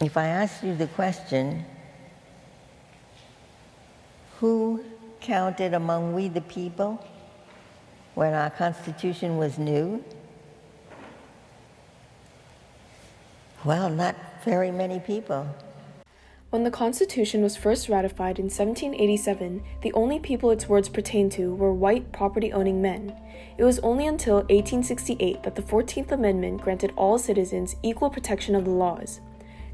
If I ask you the question, who counted among we the people when our Constitution was new? Well, not very many people. When the Constitution was first ratified in 1787, the only people its words pertained to were white property-owning men. It was only until 1868 that the 14th Amendment granted all citizens equal protection of the laws.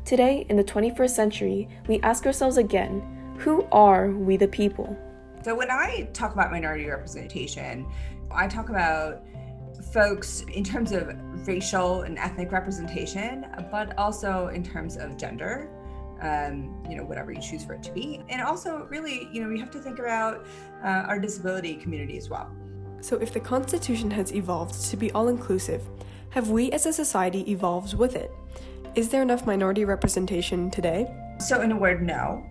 Today, in the 21st century, we ask ourselves again, who are we the people? So when I talk about minority representation, I talk about folks in terms of racial and ethnic representation, but also in terms of gender. Whatever you choose for it to be. And also really, we have to think about our disability community as well. So if the Constitution has evolved to be all-inclusive, have we as a society evolved with it? Is there enough minority representation today? So in a word, no.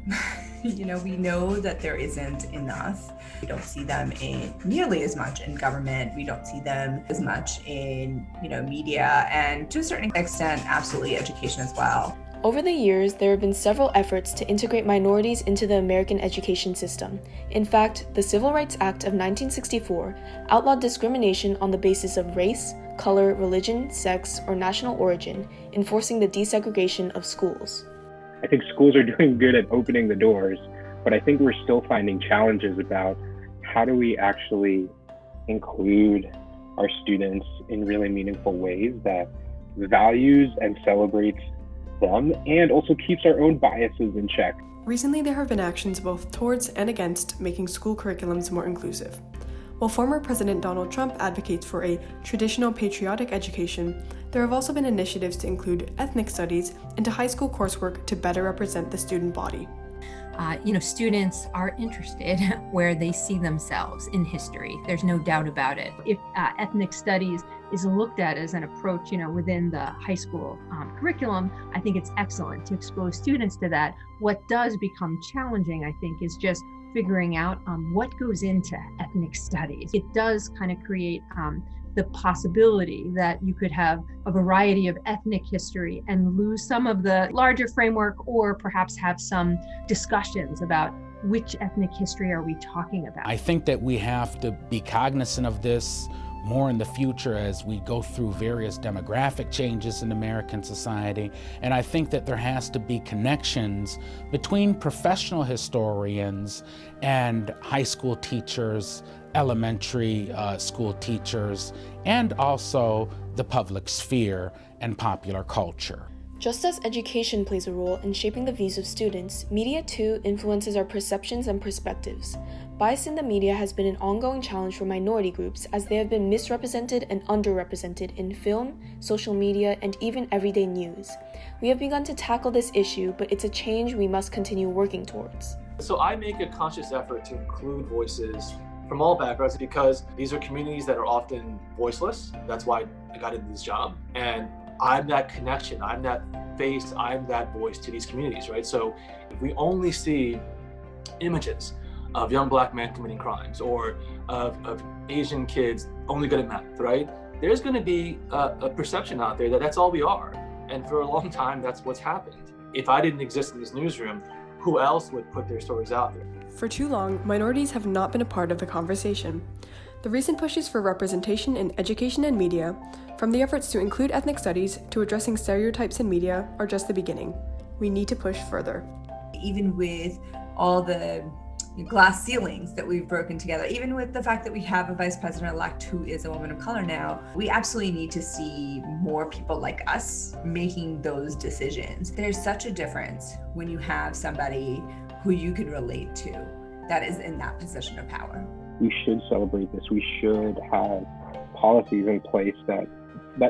We know that there isn't enough. We don't see them in nearly as much in government. We don't see them as much in, media, and to a certain extent, absolutely education as well. Over the years, there have been several efforts to integrate minorities into the American education system. In fact, the Civil Rights Act of 1964 outlawed discrimination on the basis of race, color, religion, sex, or national origin, enforcing the desegregation of schools. I think schools are doing good at opening the doors, but I think we're still finding challenges about how do we actually include our students in really meaningful ways that values and celebrates them and also keeps our own biases in check. Recently, there have been actions both towards and against making school curriculums more inclusive. While former President Donald Trump advocates for a traditional patriotic education, there have also been initiatives to include ethnic studies into high school coursework to better represent the student body. Students are interested where they see themselves in history. There's no doubt about it. If ethnic studies is looked at as an approach, within the high school curriculum, I think it's excellent to expose students to that. What does become challenging, I think, is just figuring out what goes into ethnic studies. It does kind of create the possibility that you could have a variety of ethnic history and lose some of the larger framework, or perhaps have some discussions about which ethnic history are we talking about. I think that we have to be cognizant of this more in the future as we go through various demographic changes in American society. And I think that there has to be connections between professional historians and high school teachers, elementary school teachers, and also the public sphere and popular culture. Just as education plays a role in shaping the views of students, media too influences our perceptions and perspectives. Bias in the media has been an ongoing challenge for minority groups as they have been misrepresented and underrepresented in film, social media, and even everyday news. We have begun to tackle this issue, but it's a change we must continue working towards. So I make a conscious effort to include voices from all backgrounds because these are communities that are often voiceless. That's why I got into this job. And I'm that connection, I'm that face, I'm that voice to these communities, right? So if we only see images of young Black men committing crimes or of Asian kids only good at math, right? There's gonna be a perception out there that that's all we are. And for a long time, that's what's happened. If I didn't exist in this newsroom, who else would put their stories out there? For too long, minorities have not been a part of the conversation. The recent pushes for representation in education and media, from the efforts to include ethnic studies to addressing stereotypes in media, are just the beginning. We need to push further. Even with all the glass ceilings that we've broken together, even with the fact that we have a vice president-elect who is a woman of color now, we absolutely need to see more people like us making those decisions. There's such a difference when you have somebody who you can relate to that is in that position of power. We should celebrate this. We should have policies in place that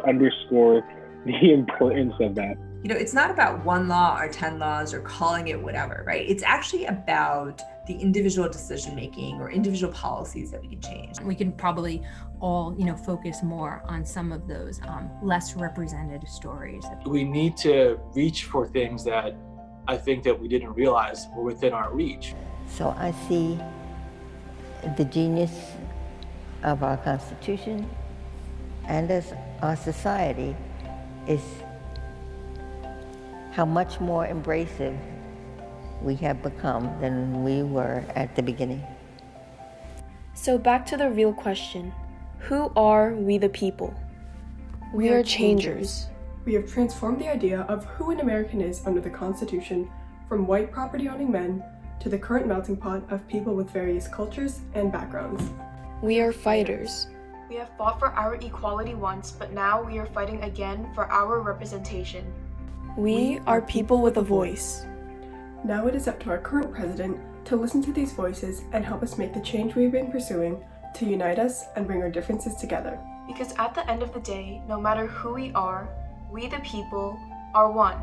underscore the importance of that. It's not about one law or 10 laws or calling it whatever, right? It's actually about the individual decision-making or individual policies that we can change. We can probably all, focus more on some of those less represented stories. We need to reach for things that I think that we didn't realize were within our reach. So I see the genius of our Constitution and as our society is how much more embracive we have become than we were at the beginning. So back to the real question. Who are we the people? We are changers. We have transformed the idea of who an American is under the Constitution from white property-owning men to the current melting pot of people with various cultures and backgrounds. We are fighters. We have fought for our equality once, but now we are fighting again for our representation. We are people with a voice. Now it is up to our current president to listen to these voices and help us make the change we've been pursuing to unite us and bring our differences together. Because at the end of the day, no matter who we are, we the people are one.